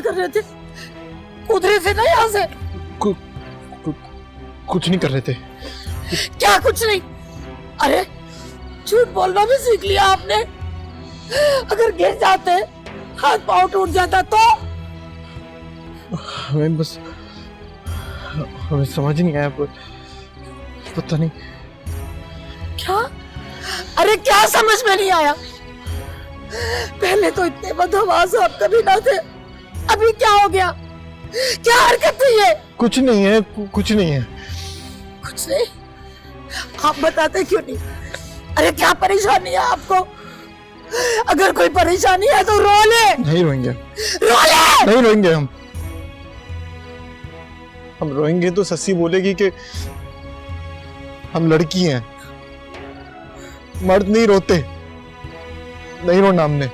कर रहे थे? कूद रहे थे ना यहाँ से? कुछ नहीं कर रहे थे। क्या कुछ नहीं? अरे झूठ बोलना भी सीख लिया आपने। अगर गिर जाते, हाथ पांव टूट जाता तो? हमें समझ नहीं आया, पता नहीं क्या? अरे क्या समझ में नहीं आया? पहले तो इतने बदहवास आप कभी ना थे, अभी क्या हो गया? क्या हरकत थी ये? कुछ नहीं है, कुछ नहीं है। कुछ नहीं? आप बताते क्यों नहीं? अरे क्या परेशानी है आपको? अगर कोई परेशानी है तो रो ले। नहीं रोएंगे, रो ले। नहीं रोएंगे हम रोएंगे तो सस्सी बोलेगी कि हम लड़की हैं, मर्द नहीं रोते। नहीं रोना हमने।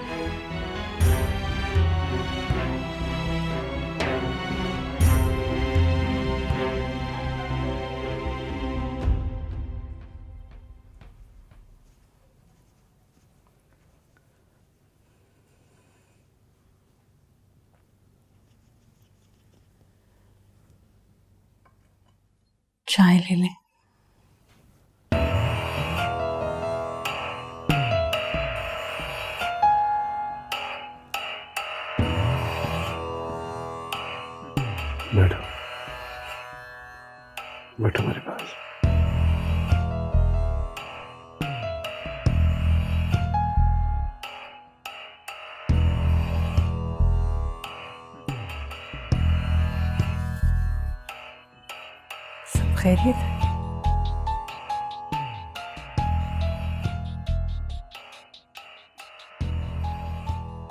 चाय ले लें। बैठो बैठो मेरे पास। सब खैरियत है?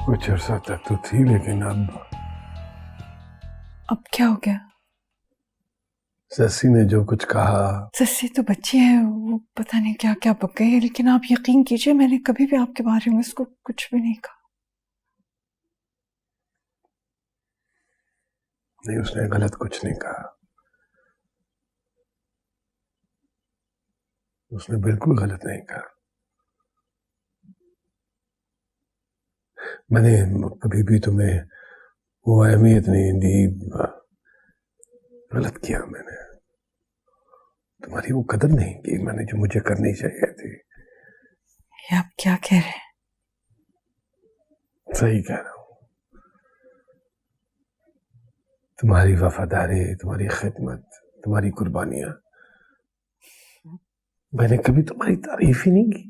कुछ अर्सा तक तो थी, लेकिन अब क्या हो गया? सस्सी ने जो कुछ कहा। सस्सी तो बच्ची है, वो पता नहीं क्या क्या बक गई है, लेकिन आप यकीन कीजिए मैंने कभी भी आपके बारे में उसको कुछ भी नहीं कहा। नहीं, उसने गलत कुछ नहीं कहा। उसने बिल्कुल गलत नहीं कहा। मैंने कभी भी तुम्हें वो अहमियत नहीं दी। गलत किया मैंने, तुम्हारी वो कदर नहीं की मैंने जो मुझे करनी चाहिए थी। ये आप क्या कह रहे हैं? सही कह रहा हूं। तुम्हारी वफादारी, तुम्हारी खिदमत, तुम्हारी कुर्बानियां, मैंने कभी तुम्हारी तारीफ ही नहीं की।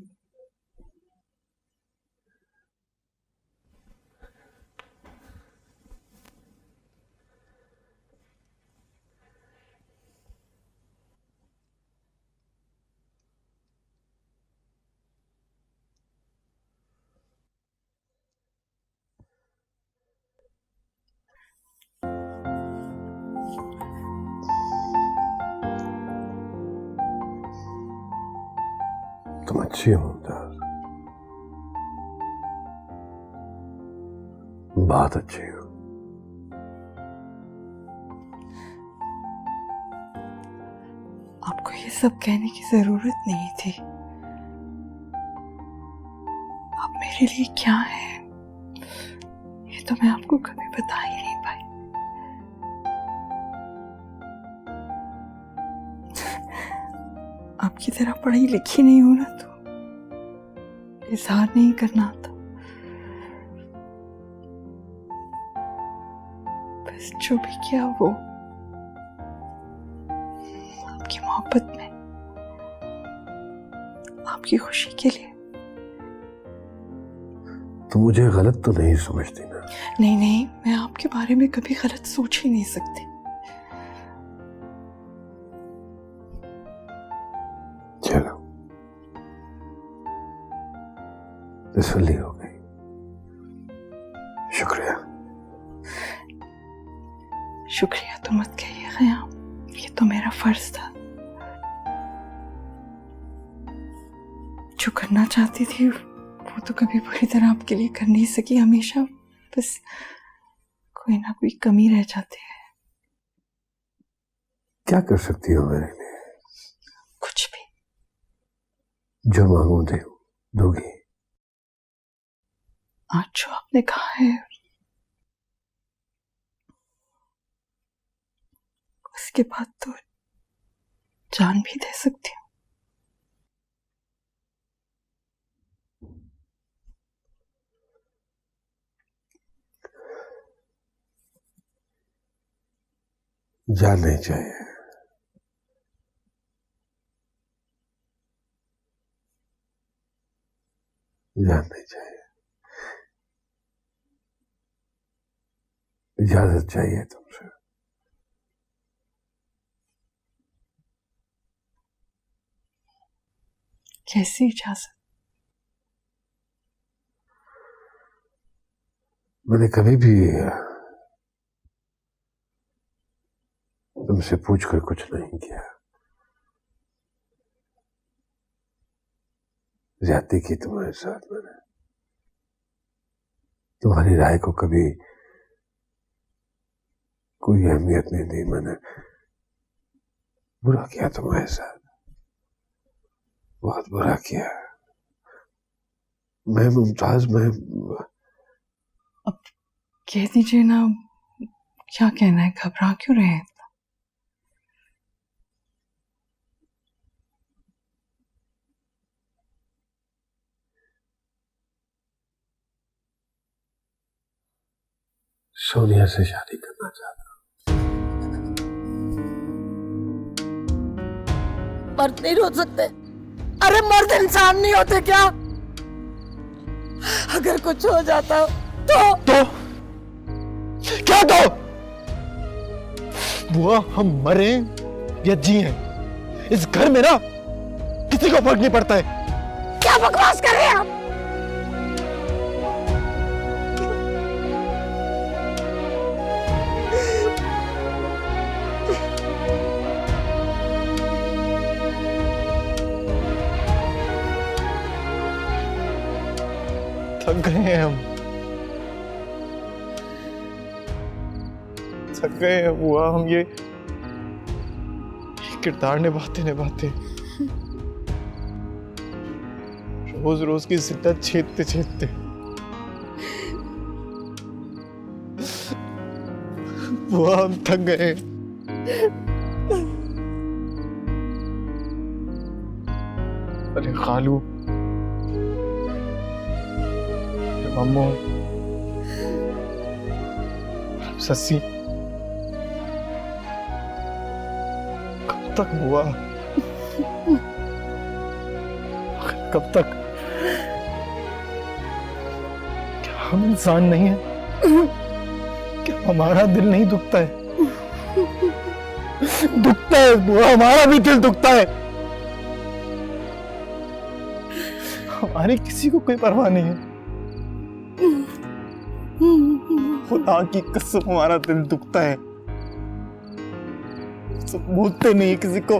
तुम अच्छी हो मुमताज, बहुत अच्छी हो। आपको ये सब कहने की जरूरत नहीं थी। आप मेरे लिए क्या है ये तो मैं आपको कभी बता ही नहीं पाई। आपकी तरह पढ़ी लिखी नहीं हो ना, तो इजहार नहीं करना आता। बस जो भी किया वो आपकी मोहब्बत में, आपकी खुशी के लिए। तुम मुझे गलत तो नहीं समझती ना? नहीं नहीं, मैं आपके बारे में कभी गलत सोच ही नहीं सकती। चलो, तसल्ली हो गई। शुक्रिया। शुक्रिया तो मत कहिए ख़याम, ये तो मेरा फर्ज था। जो करना चाहती थी वो तो कभी पूरी तरह आपके लिए कर नहीं सकी। हमेशा बस कोई ना कोई कमी रह जाती है। क्या कर सकती हो मेरे लिए? कुछ भी। जो मांगू दे दोगी? आज जो आपने कहा है इसके बाद तो जान भी दे सकती हूँ। जान नहीं चाहिए। जान नहीं चाहिए। इजाजत चाहिए तुमसे। कैसी इजाजत? मैंने कभी भी तुमसे पूछकर कुछ नहीं किया। ज्यादती की तुम्हारे साथ मैंने। तुम्हारी राय को कभी कोई अहमियत नहीं दी मैंने। बुरा किया तुम्हारे साथ, बहुत बुरा किया। मैं मुमताज, मैं अब कह दीजिए ना, क्या कहना है, घबरा क्यों रहे हैं इतना? सोनिया से शादी करना चाहता हूं। मर्द नहीं हो सकते? अरे मर्द इंसान नहीं होते क्या? अगर कुछ हो जाता तो क्या तो? बुआ, हम मरे या जिए, इस घर में ना किसी को फर्क नहीं पड़ता है। क्या बकवास कर रहे हैं आप? थक गए हैं हम, थक गए हैं बुआ। हम ये किरदार निभाते निभाते रोज रोज की जिद्दत छेदते छेदते बुआ हम थक गए हैं। अरे खालू, अम्मू, सस्सी, कब तक बुआ? कब तक? क्या हम इंसान नहीं है? क्या हमारा दिल नहीं दुखता है? दुखता है बुआ, हमारा भी दिल दुखता है। हमारी किसी को कोई परवाह नहीं है। खुदा की कसम हमारा दिल दुखता है। सब बोलते नहीं किसी को,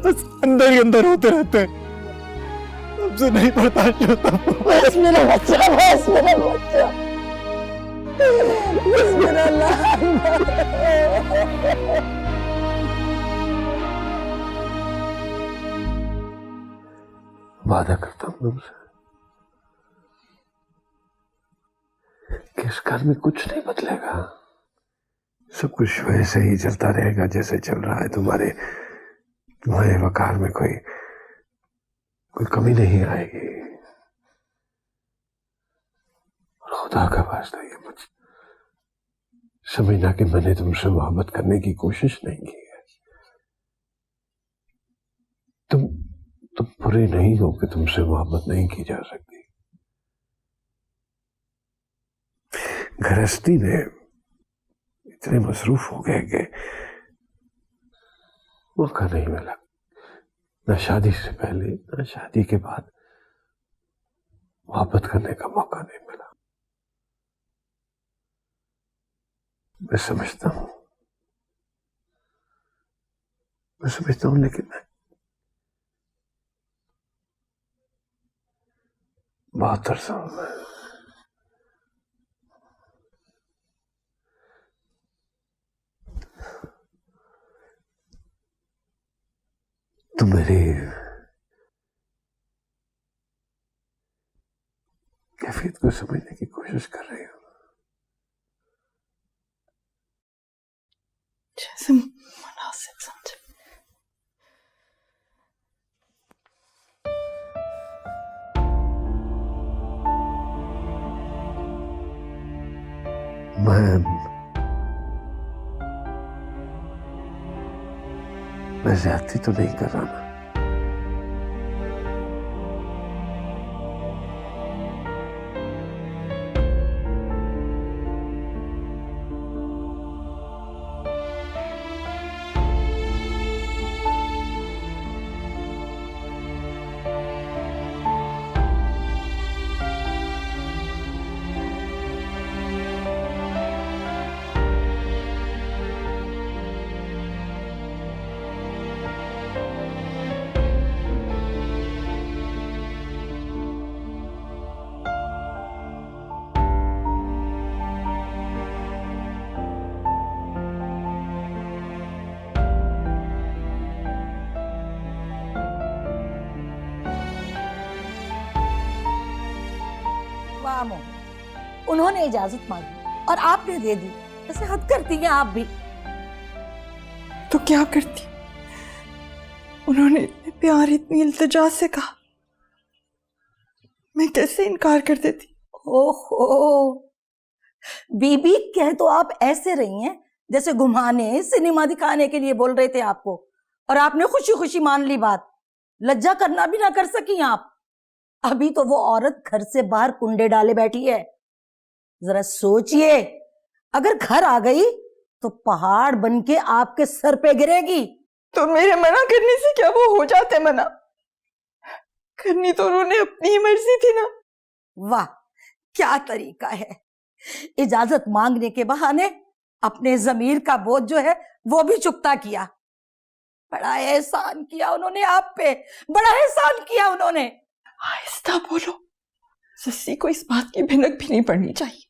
बस अंदर ही अंदर होते रहते हैं। हमसे नहीं बर्दाश्त होता। बस मेरा बच्चा, बस मेरा बच्चा, बस मेरा लाल। वादा करता हूं तुमसे कि इस घर में कुछ नहीं बदलेगा। सब कुछ वैसे ही चलता रहेगा जैसे चल रहा है। तुम्हारे वकार में कोई कमी नहीं आएगी। खुदा का वास्ता ये मत समझना कि मैंने तुमसे मोहब्बत करने की कोशिश नहीं की है। तुम बुरे नहीं हो कि तुमसे मोहब्बत नहीं की जा सकती। गृहस्थी में इतने मसरूफ हो गए कि मौका नहीं मिला, न शादी से पहले न शादी के बाद मोहब्बत करने का मौका नहीं मिला। मैं समझता हूं लेकिन मैं बहुत तरसा हूं। मैं तुम मेरी कैफियत को समझने की कोशिश कर रही हो। मैं ज्यादती तो नहीं कर रहा ना? वाह मोहन, उन्होंने इजाजत मांगी और आपने दे दी। ऐसे हद करती हैं आप भी। तो क्या करती? उन्होंने इतने प्यार इतनी इल्तिजा से कहा, मैं कैसे इनकार कर देती? ओहो, बीबी कह तो आप ऐसे रही हैं जैसे घुमाने सिनेमा दिखाने के लिए बोल रहे थे आपको, और आपने खुशी खुशी मान ली बात। लज्जा करना भी ना कर सकी आप। अभी तो वो औरत घर से बाहर कुंडे डाले बैठी है। जरा सोचिए, अगर घर आ गई तो पहाड़ बनके आपके सर पे गिरेगी। तो मेरे मना करने से क्या वो हो जाते मना? करनी तो उन्होंने अपनी ही मर्जी थी ना। वाह, क्या तरीका है। इजाजत मांगने के बहाने अपने जमीर का बोझ जो है वो भी चुकता किया। बड़ा एहसान किया उन्होंने आप पे, बड़ा एहसान किया उन्होंने। आहिस्ता बोलो, सस्सी को इस बात की भनक भी नहीं पड़नी चाहिए।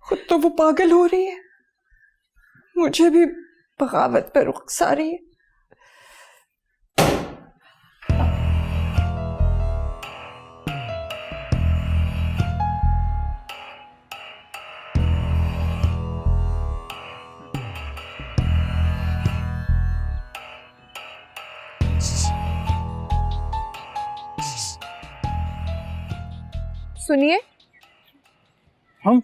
खुद तो वो पागल हो रही है, मुझे भी बगावत पर रुख्स आ रही है। सुनिए। हम?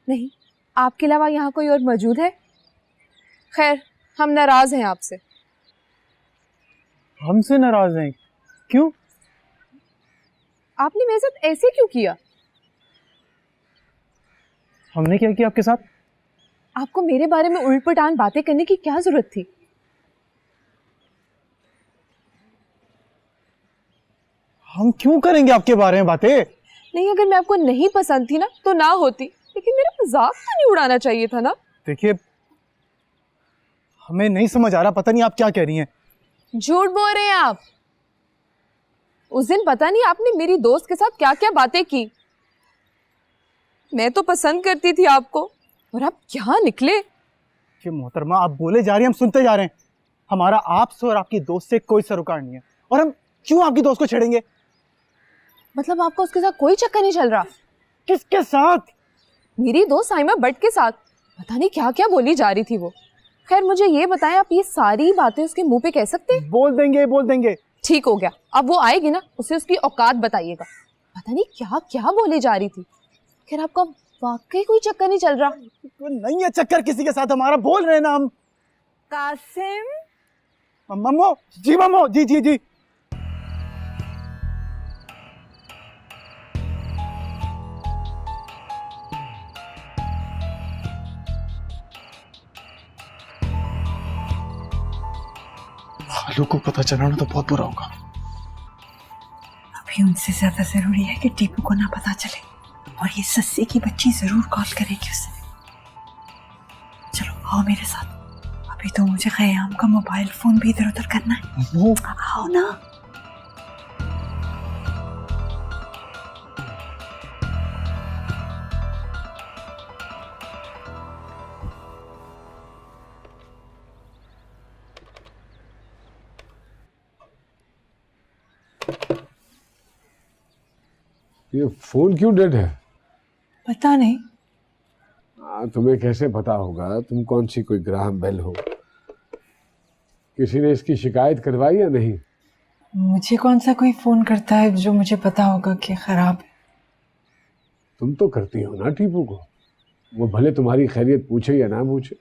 नहीं, आपके अलावा यहाँ कोई और मौजूद है? खैर, हम नाराज हैं आपसे। हमसे नाराज हैं? क्यों? आपने मेरे साथ ऐसे क्यों किया? हमने क्या किया आपके साथ? आपको मेरे बारे में उल्ट-पटांग बातें करने की क्या जरूरत थी? हम क्यों करेंगे आपके बारे में बातें? नहीं, अगर मैं आपको नहीं पसंद थी ना तो ना होती, लेकिन मेरा मजाक तो नहीं उड़ाना चाहिए था ना। देखिए, हमें नहीं समझ आ रहा, पता नहीं आप क्या कह रही हैं। झूठ बोल रहे हैं आप। उस दिन पता नहीं आपने मेरी दोस्त के साथ क्या क्या बातें की। मैं तो पसंद करती थी आपको, और आप क्या निकले। कि मोहतरमा, आप बोले जा रही हैं, हम सुनते जा रहे हैं। हमारा आपसे और आपकी दोस्त से कोई सरोकार नहीं है, और हम क्यों आपकी दोस्त को छेड़ेंगे? मतलब आपको उसके साथ कोई चक्कर नहीं चल रहा? किसके साथ? मेरी दोस्त साइमा बट के साथ। पता नहीं क्या क्या बोली जा रही थी वो। खैर, मुझे ये बताएं, आप ये सारी बातें उसके मुंह पे कह सकते हैं? बोल देंगे, बोल देंगे। ठीक हो गया, अब वो आएगी ना, उसे उसकी औकात बताइएगा। पता नहीं क्या क्या बोली जा रही थी। खैर, आपका वाकई कोई चक्कर नहीं चल रहा? नहीं है चक्कर किसी के साथ हमारा, बोल रहे हैं ना हम। कासिम। मम्मो जी, मम्मो जी जी जी। खालू को पता चला ना तो बहुत बुरा होगा। अभी उनसे ज्यादा जरूरी है कि टीपू को ना पता चले, और ये सस्सी की बच्ची जरूर कॉल करेगी उसे। चलो आओ मेरे साथ, अभी तो मुझे ख़याम का मोबाइल फोन भी इधर उधर करना है। आओ ना। ये फोन क्यों डेड है? पता नहीं। तुम्हें कैसे पता होगा? तुम कौन सी कोई ग्राहम बेल हो? किसी ने इसकी शिकायत करवाई या नहीं? मुझे कौन सा कोई फोन करता है जो मुझे पता होगा कि खराब है। तुम तो करती हो ना टीपू को। वो भले तुम्हारी खैरियत पूछे या ना पूछे।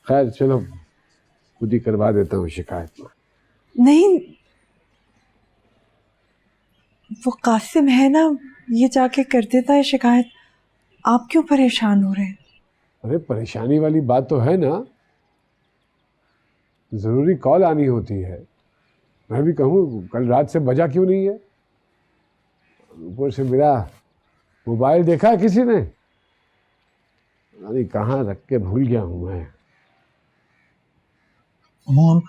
खैर चलो, खुद ही करवा देता हूँ शिकायत में। नहीं, वो कासिम है ना, ये जाके कर देता है शिकायत। आप क्यों परेशान हो रहे हैं? अरे परेशानी वाली बात तो है ना, जरूरी कॉल आनी होती है। मैं भी कहूँ कल रात से बजा क्यों नहीं है। ऊपर से मेरा मोबाइल देखा किसी ने, अरे कहाँ रख के भूल गया हूँ मैं। मॉम,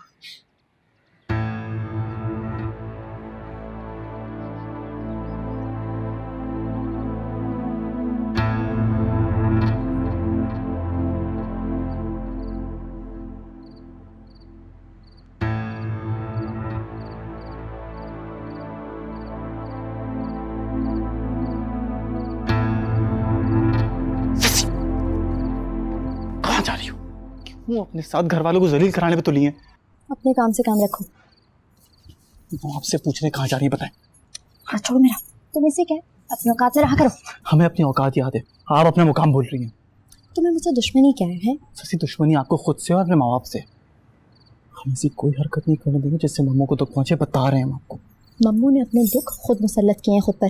कहाँ जा रही हो? क्यों अपने साथ घर वालों को जलील कराने पे तुली है? अपने काम से काम रखो। वो आपसे पूछने कहाँ जा रही है बताएं। हाथ छोड़ो मेरा। तुम इसे क्या अपनी औकात में रहा करो। हमें अपनी औकात याद है, आप अपना मुकाम भूल रही हैं। तुम्हें मुझसे दुश्मनी क्या है? ससी, दुश्मनी आपको खुद से और अपने माँ बाप से। हम ऐसी कोई हरकत नहीं करने देंगे जिससे मम्मू को दुख पहुंचे, बता रहे हैं हम आपको। मम्मू ने अपने दुख खुद मुसल्लत किए हैं खुद पर।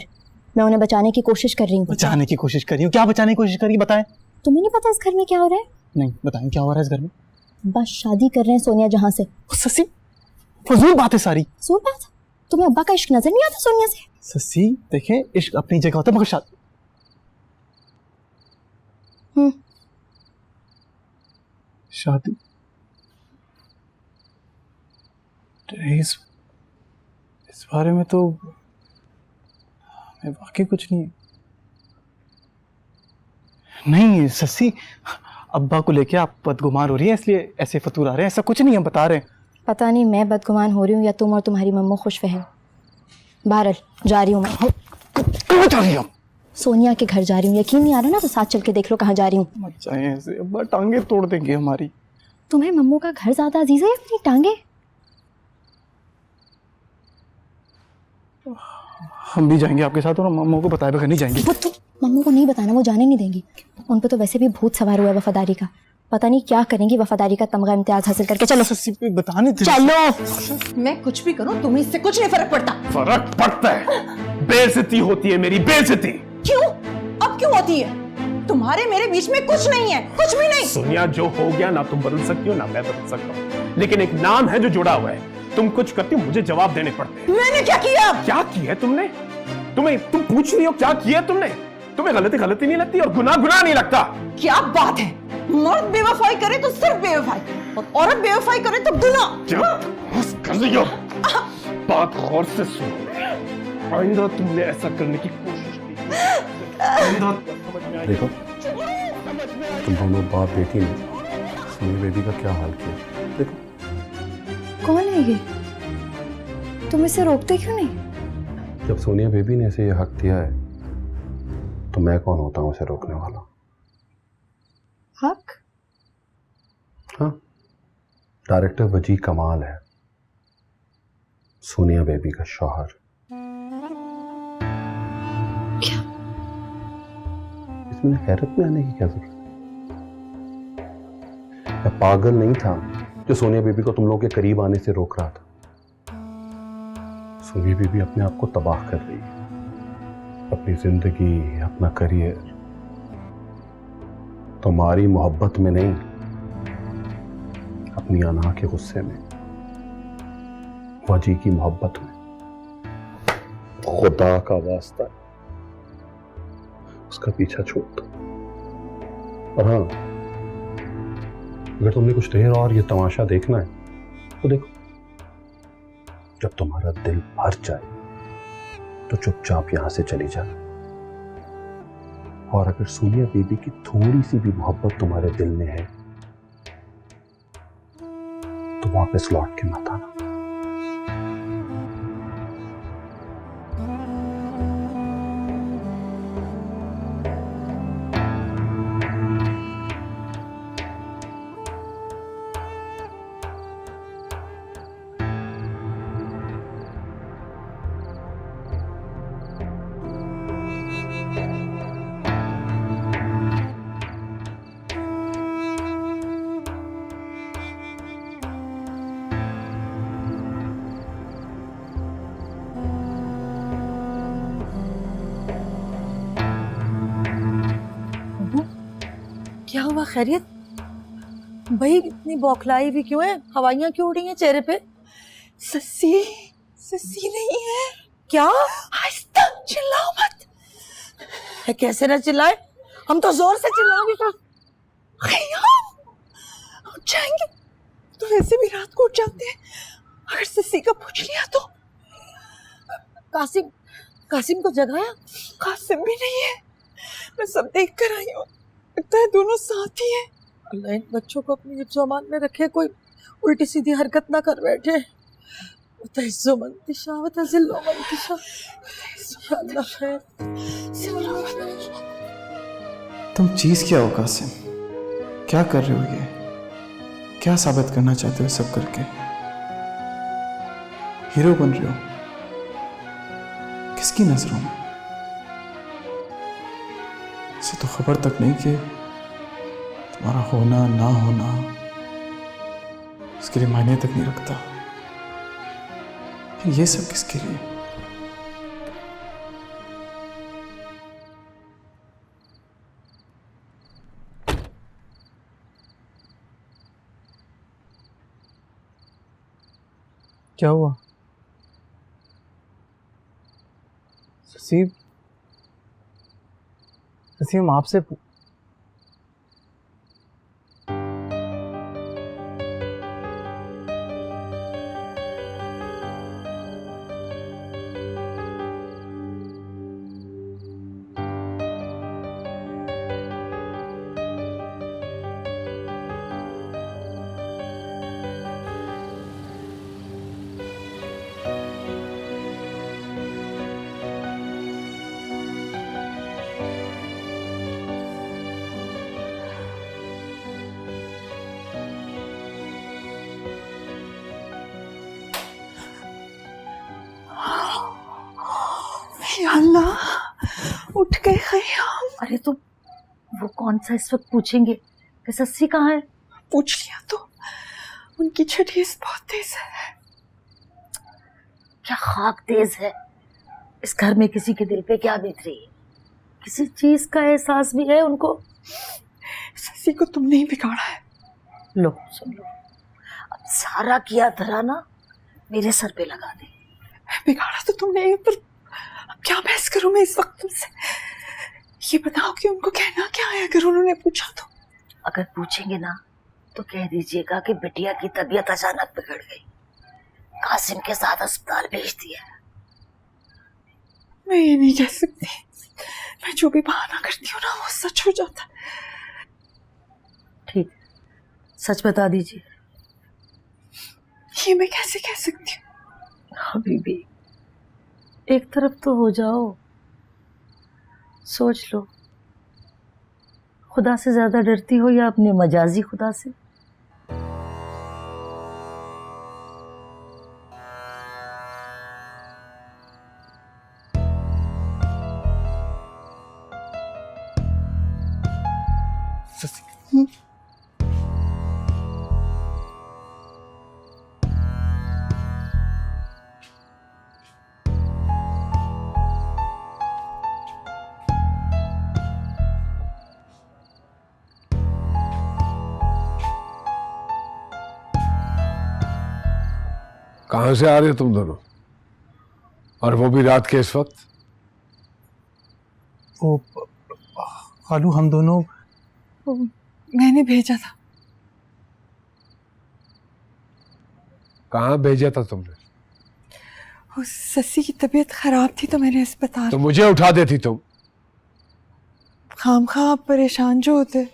मैं उन्हें बचाने की कोशिश कर रही हूँ। बचाने की कोशिश कर रही हूँ? क्या बचाने की कोशिश कर रही है बताएं। तुम्हें नहीं पता इस घर में क्या हो रहा है? नहीं बताएं, क्या हो रहा है इस घर में? बस शादी कर रहे हैं सोनिया जहां से। ससी, फजूल बात है सारी। सुन बात, तुम्हें अब्बा का इश्क नजर नहीं आता सोनिया से? ससी देखें, इश्क अपनी जगह होता है, मगर शादी इस बारे में तो मैं वाकई कुछ नहीं ससी, अब्बा को लेके आप बदगुमान हो रही है इसलिए ऐसे फतूर आ रहे हैं। ऐसा कुछ नहीं, हम बता रहे हैं। पता नहीं मैं बदगुमान हो रही हूँ या तुम और तुम्हारी मम्मू खुशफहम। बहरहाल जा रही हूँ मैं। कहाँ जा रही हो? सोनिया के घर जा रही हूँ। यकीन नहीं आ रहा ना तो साथ चल के देख लो कहाँ जा रही हूँ। मत जाए ऐसे, अब्बा टांगे तोड़ देंगे हमारी। तुम्हें मम्मू का घर ज्यादा अजीज है अपनी टांगे? हम भी जाएंगे आपके साथ और मम्मू को बताए बगैर नहीं जाएंगे। मम्मू को नहीं बताना, वो जाने नहीं देंगी। उन पर तो वैसे भी भूत सवार हुआ है वफादारी का। पता नहीं क्या करेंगी वफादारी का तमगा इम्तियाज हासिल करके। चलो ससी पे बताने दे। चलो। मैं कुछ भी करूं तुम्हें इससे कुछ नहीं फर्क पड़ता। फर्क पड़ता है, बेइज्जती होती है मेरी, बेइज्जती। क्यों? अब क्यों होती है? तुम्हारे मेरे बीच में कुछ नहीं है, कुछ भी नहीं। सोनिया, जो हो गया ना तुम बदल सकती हो ना मैं बदल सकता हूँ, लेकिन एक नाम है जो जुड़ा हुआ है। तुम कुछ करती हो मुझे जवाब देने पड़ते हैं। मैंने क्या किया? क्या किया तुमने? तुम पूछ रही हो क्या किया तुमने? तुम्हें गलती नहीं लगती और गुनाह नहीं लगता? क्या बात है, मर्द बेवफाई करे तो सिर्फ बेवफाई और औरत बेवफाई करे तो गुनाह। क्या बस कर रही हो? बात गौर से सुनो, आइंदा तुमने ऐसा करने की कोशिश की। आइंदा समझ में आएगा। देखो तुम दोनों बाप बेटी ने सोनिया बेबी का क्या हाल किया। देखो कौन है ये? तुम इसे रोकते क्यों नहीं? जब सोनिया बेबी ने इसे ये हक दिया है तो मैं कौन होता हूँ उसे रोकने वाला? हक? हाँ, डायरेक्टर वजी कमाल है, सोनिया बेबी का शौहर। क्या? इसमें हैरत में आने की क्या जरूरत? मैं पागल नहीं था जो सोनिया बेबी को तुम लोगों के करीब आने से रोक रहा था। सोनिया बेबी अपने आप को तबाह कर रही है, अपनी जिंदगी, अपना करियर, तुम्हारी मोहब्बत में नहीं, अपनी अना के गुस्से में, वजी की मोहब्बत में। खुदा का वास्ता उसका पीछा छोड़ दो। और हाँ, अगर तुमने कुछ देर और ये तमाशा देखना है तो देखो, जब तुम्हारा दिल भर जाए तो चुपचाप यहां से चली जाना। और अगर सोनिया बेबी की थोड़ी सी भी मोहब्बत तुम्हारे दिल में है तो वापस लौट के मत आना। क्या हुआ, खैरियत? भाई इतनी बौखलाई भी क्यों है? हवाइयां क्यों उड़ी हैं चेहरे पे? सस्सी सस्सी नहीं है। क्या? आहिस्ता चिल्लाओ मत। है, कैसे ना चिल्लाए? हम तो जोर से चिल्लाओगे तो खयाम उठ जाएंगे, तो वैसे भी रात को उठ जाते हैं। अगर सस्सी का पूछ लिया तो? कासिम, कासिम को जगाया? कासिम भी नहीं है, मैं सब देख कर आई हूँ, लगता है दोनों साथ ही हैं। अल्लाह इन बच्चों को अपनी हिफ्ज़ अमान में रखे, कोई उल्टी सीधी हरकत ना कर बैठे। वतइज़्ज़ु मन तशा वतज़िल्लु मन तशा। या अल्लाह खैर। तुम चीज क्या हो कासिम? क्या कर रहे हो? ये क्या साबित करना चाहते हो सब करके? हीरो बन रहे हो किसकी नजरों में? इसे तो खबर तक नहीं कि तुम्हारा होना ना होना इसके लिए मायने तक नहीं रखता। फिर ये सब किसके लिए? क्या हुआ? ससीम आपसे या अल्लाह, उठ गए खयाम। अरे तो वो कौन सा इस वक्त पूछेंगे कि सस्सी कहाँ है? पूछ लिया तो उनकी छठीस बहुत तेज है। क्या खाक तेज है? इस घर में किसी के दिल पे क्या बीत रही है? किसी चीज का एहसास भी है उनको? सस्सी को तुमने ही बिगाड़ा है। लो सुन लो, अब सारा किया धरा ना मेरे सर पे लगा दे। बिगाड़ा तो तुमने ही, पर अब क्या बहस करूं मैं इस वक्त तुमसे? ये बताओ कि उनको कहना क्या है अगर उन्होंने पूछा तो? अगर पूछेंगे ना तो कह दीजिएगा कि बिटिया की तबीयत अचानक बिगड़ गई, कासिम के साथ अस्पताल भेज दिया। मैं ये नहीं कह सकती, मैं जो भी बहाना करती हूँ ना वो सच हो जाता है। ठीक, सच बता दीजिए। ये मैं कैसे कह सकती हूँ? हबीबी, एक तरफ तो हो जाओ, सोच लो, खुदा से ज्यादा डरती हो या अपने मजाजी खुदा से? कहां से आ रहे हो तुम दोनों, और वो भी रात के इस वक्त? वो खालू हम दोनों मैंने भेजा था। कहां भेजा था तुमने? वो सस्सी की तबीयत खराब थी तो मैंने अस्पताल। तो मुझे उठा देती तुम। खामखा आप परेशान जो होते।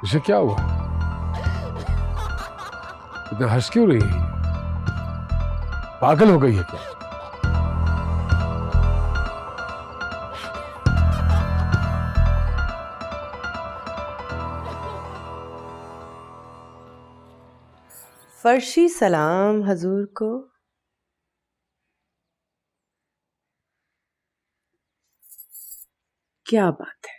इसे क्या हुआ? इतना हंस क्यों रही है? पागल हो गई है क्या? फर्शी सलाम हजूर को। क्या बात है,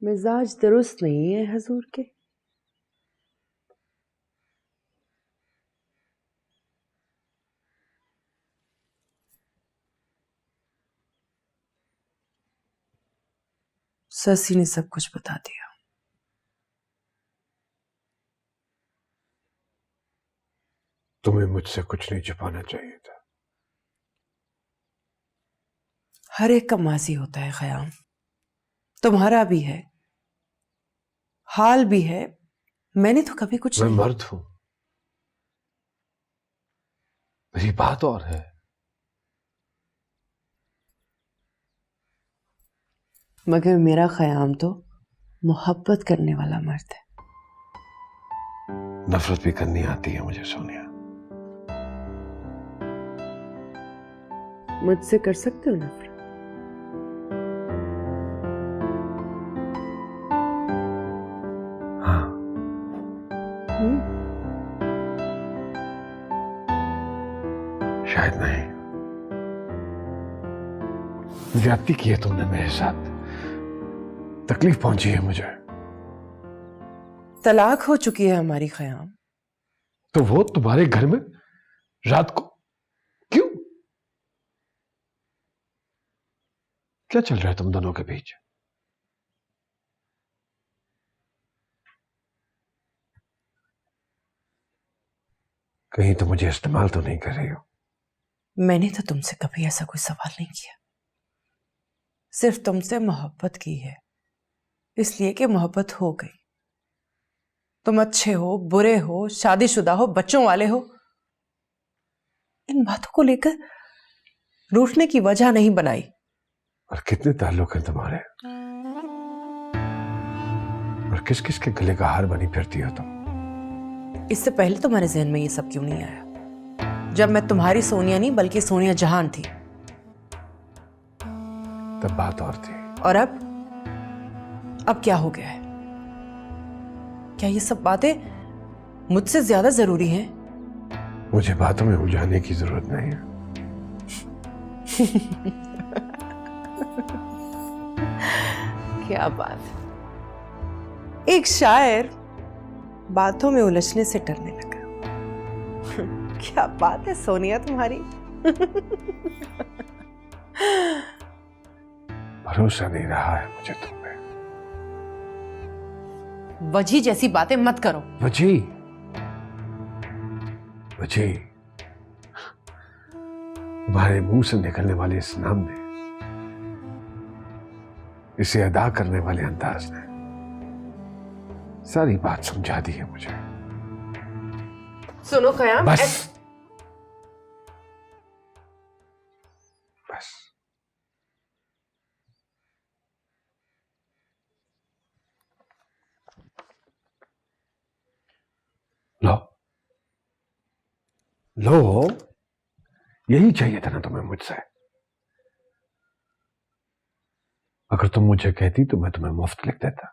मिजाज दुरुस्त नहीं है हजूर के? ससी ने सब कुछ बता दिया। तुम्हें मुझसे कुछ नहीं छुपाना चाहिए था। हर एक का माजी होता है ख़याम, तुम्हारा भी है, हाल भी है। मैंने तो कभी कुछ मैं नहीं। मर्द हूं, मेरी बात और है। मगर मेरा ख़याम तो मोहब्बत करने वाला मर्द है। नफरत भी करनी आती है मुझे सोनिया। मुझसे कर सकते हो नफरत? हाँ, शायद नहीं। ज्यादती की है तुमने मेरे साथ, तकलीफ पहुंची है मुझे। तलाक हो चुकी है हमारी ख़याम। तो वो तुम्हारे घर में रात को क्यों? क्या चल रहा है तुम दोनों के बीच? कहीं तो मुझे इस्तेमाल तो नहीं कर रही हो? मैंने तो तुमसे कभी ऐसा कोई सवाल नहीं किया, सिर्फ तुमसे मोहब्बत की है, इसलिए कि मोहब्बत हो गई। तुम अच्छे हो, बुरे हो, शादीशुदा हो, बच्चों वाले हो, इन बातों को लेकर रूठने की वजह नहीं बनाई। और कितने ताल्लुक हैं तुम्हारे? और किस किस के गले का हार बनी फिरती हो तुम? इससे पहले तुम्हारे जहन में ये सब क्यों नहीं आया? जब मैं तुम्हारी सोनिया नहीं बल्कि सोनिया जहान थी, तब बात और थी। और अब क्या हो गया है? क्या ये सब बातें मुझसे ज्यादा जरूरी हैं? मुझे बातों में उलझाने की जरूरत नहीं है। क्या बात है, एक शायर बातों में उलझने से डरने लगा। क्या बात है सोनिया तुम्हारी। भरोसा नहीं रहा है मुझे तुम पे। वजी जैसी बातें मत करो। वजी वजी, तुम्हारे मुंह से निकलने वाले इस नाम ने, इसे अदा करने वाले अंदाज ने सारी बात समझा दी है मुझे। सुनो क़याम, बस बस। लो लो, यही चाहिए था ना तुम्हें मुझसे। अगर तुम मुझे कहती तो मैं तुम्हें मुफ्त लिख देता।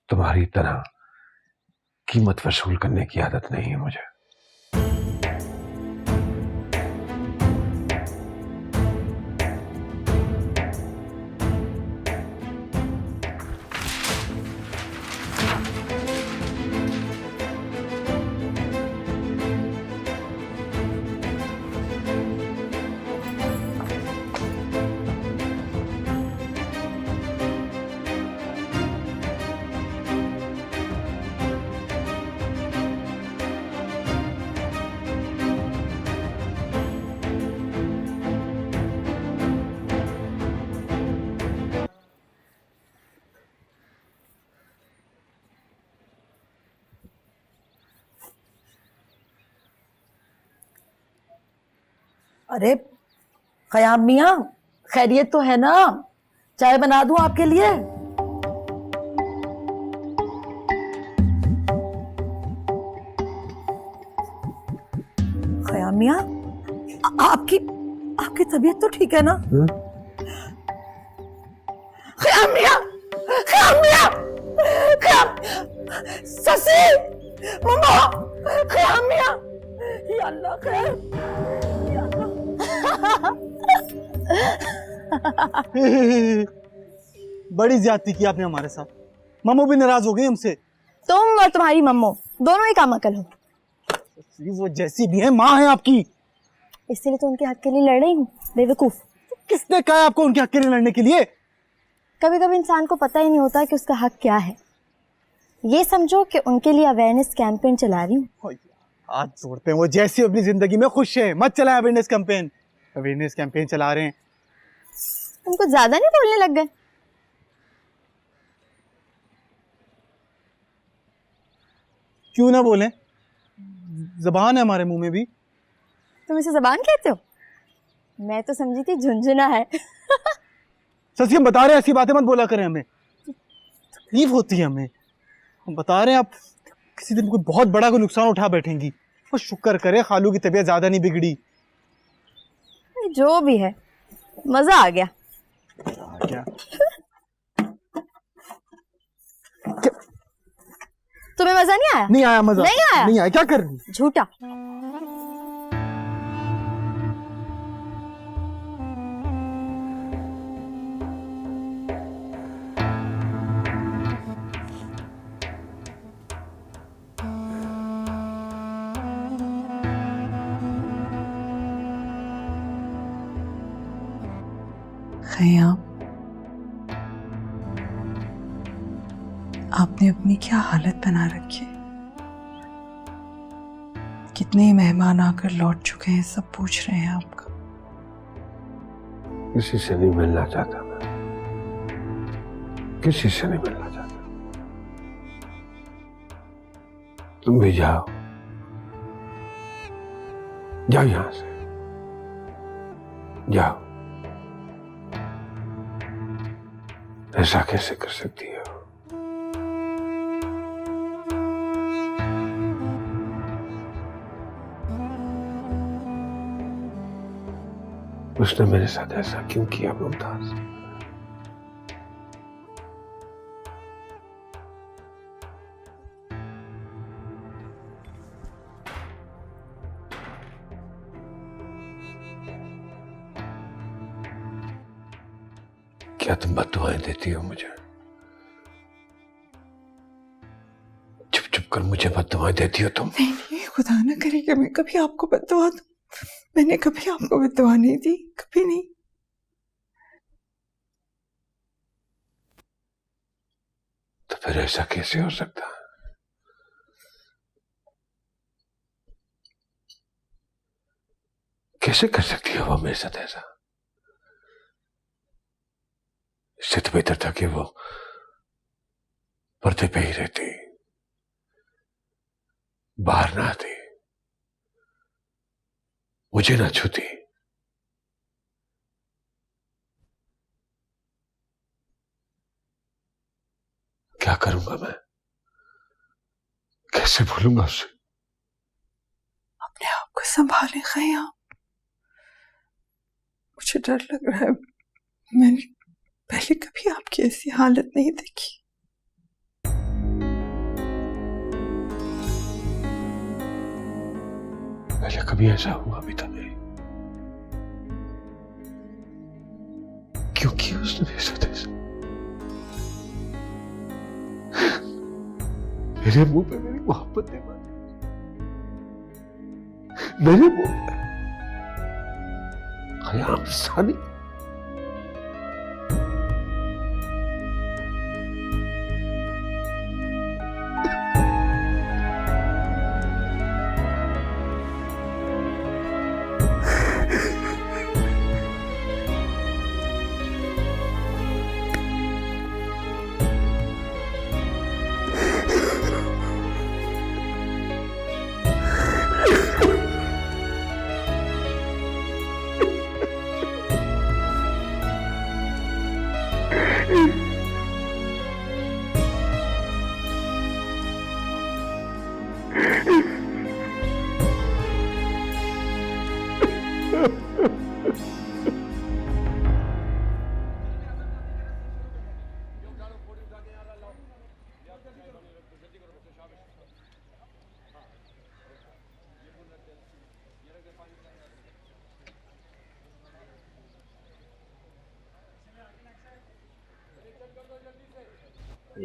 तुम्हारी तरह कीमत वसूल करने की आदत नहीं है मुझे। अरे क़याम मियाँ, खैरियत तो है ना? चाय बना दूं आपके लिए? क़याम मियाँ, आपकी आपकी तबीयत तो ठीक है ना? क़याम मियाँ, क़याम मियाँ, खयाम, ससी, मम्मा, खयाम मिया, या अल्लाह खैर, या अल्लाह। बड़ी ज्यादती की आपने हमारे साथ। मम्मू भी नाराज हो गई हमसे। तुम और तुम्हारी मम्मो दोनों ही काम अकल हो। वो जैसी भी है माँ है आपकी। इसलिए तो उनके हक के लिए लड़ रही हूँ, बेवकूफ। किसने कहा है आपको उनके हक के लिए लड़ने के लिए? कभी कभी इंसान को पता ही नहीं होता कि उसका हक क्या है। ये समझो कि उनके लिए अवेयरनेस कैंपेन चला रही हूँ। आज जोड़ते हैं, वो जैसी अपनी जिंदगी में खुश है, मत चलाए अवेयरनेस कैंपेन। अवेयरनेस कैंपेन चला रहे हैं। तुम कुछ ज्यादा नहीं बोलने लग गए? क्यों ना बोले, जबान है हमारे मुंह में भी। तुम इसे जबान कहते हो? मैं तो समझी थी झुनझुना है। सच हम बता रहे हैं, ऐसी बातें मत बोला करें, हमें तकलीफ होती है। हमें हम बता रहे हैं, आप किसी दिन कोई बहुत बड़ा कोई नुकसान उठा बैठेंगी। बस शुक्र करे खालू की तबीयत ज्यादा नहीं बिगड़ी। जो भी है, मजा आ गया। क्या? तुम्हें मजा नहीं आया? नहीं आया मजा। नहीं आया? नहीं आया। क्या कर रही? झूठा। खयाम, आपने अपनी क्या हालत बना रखी है। कितने ही मेहमान आकर लौट चुके हैं, सब पूछ रहे हैं आपका। किसी से नहीं मिलना चाहता मैं, किसी से नहीं मिलना चाहता। तुम भी जाओ, जाओ यहां से, जाओ। ऐसा कैसे कर सकती हो? उसने मेरे साथ ऐसा क्यों किया मुमताज? क्या तुम बद्दुआएं देती हो मुझे? चुप चुप कर मुझे बद्दुआएं देती हो तुम? नहीं, खुदा ना करे कि मैं कभी आपको बद्दुआ दूं। मैंने कभी आपको बद्दुआ नहीं दी, कभी नहीं। तो फिर ऐसा कैसे हो सकता है? कैसे कर सकती हो वो मेरे साथ ऐसा? इससे तो बेहतर था कि वो पर्दे पे ही रहती, बाहर ना आती, मुझे ना छूती। क्या करूंगा मैं? कैसे भूलूंगा उसे? अपने आप को संभाले खयाम, मुझे डर लग रहा है। मैंने पहले कभी आपकी ऐसी हालत नहीं देखी। पहले कभी ऐसा हुआ भी तो नहीं। क्यों किया उसने मेरे साथ ऐसा? मेरे मुंह पे मेरी मोहब्बत ने मारी, मेरे मुंह पे खयाम सानी।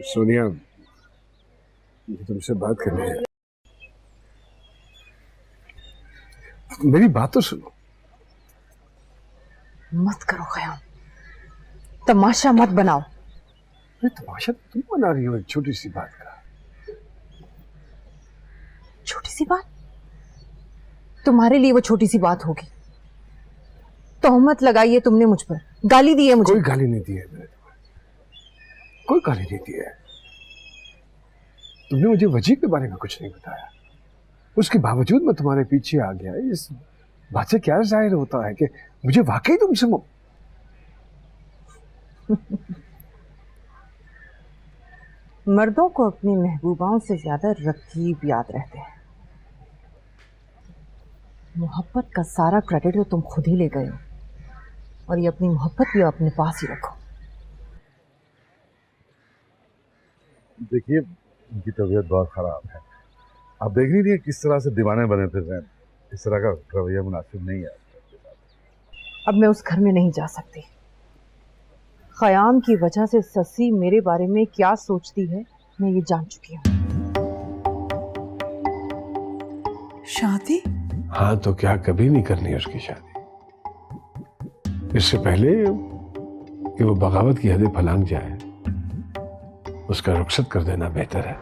सोनिया, मुझे तुमसे बात करनी है। मेरी बात तो सुनो। मत करो ख्याल, तमाशा मत बनाओ। ये तमाशा तुम बना रही हो एक छोटी सी बात का। छोटी सी बात? तुम्हारे लिए वो छोटी सी बात होगी। तोहमत लगाई है तुमने मुझ पर, गाली दी है मुझे। कोई गाली नहीं दी है मैंने तुम्हें, कोई गाली नहीं दी है। तुमने मुझे वजह के बारे में कुछ नहीं बताया, उसके बावजूद मैं तुम्हारे पीछे आ गया। इस बात से क्या जाहिर होता है कि मुझे वाकई तुमसे मर्दों को अपनी महबूबाओं से ज्यादा रकीब याद रहते हैं। मोहब्बत का सारा क्रेडिट तो तुम खुद ही ले गए हो, और ये अपनी मोहब्बत भी अपने पास ही रखो। देखिए, उनकी तबीयत बहुत खराब है। आप देख नहीं रही किस तरह से दीवाने बने फिर रहे हैं। इस तरह का रवैया मुनासिब नहीं है। अब मैं उस घर में नहीं जा सकती। ख़याम की वजह से ससी मेरे बारे में क्या सोचती है मैं ये जान चुकी हूँ। शादी? हाँ, तो क्या कभी नहीं करनी है उसकी शादी। इससे पहले कि वो बगावत की हदें फलांग जाए, उसका रुखसत कर देना बेहतर है।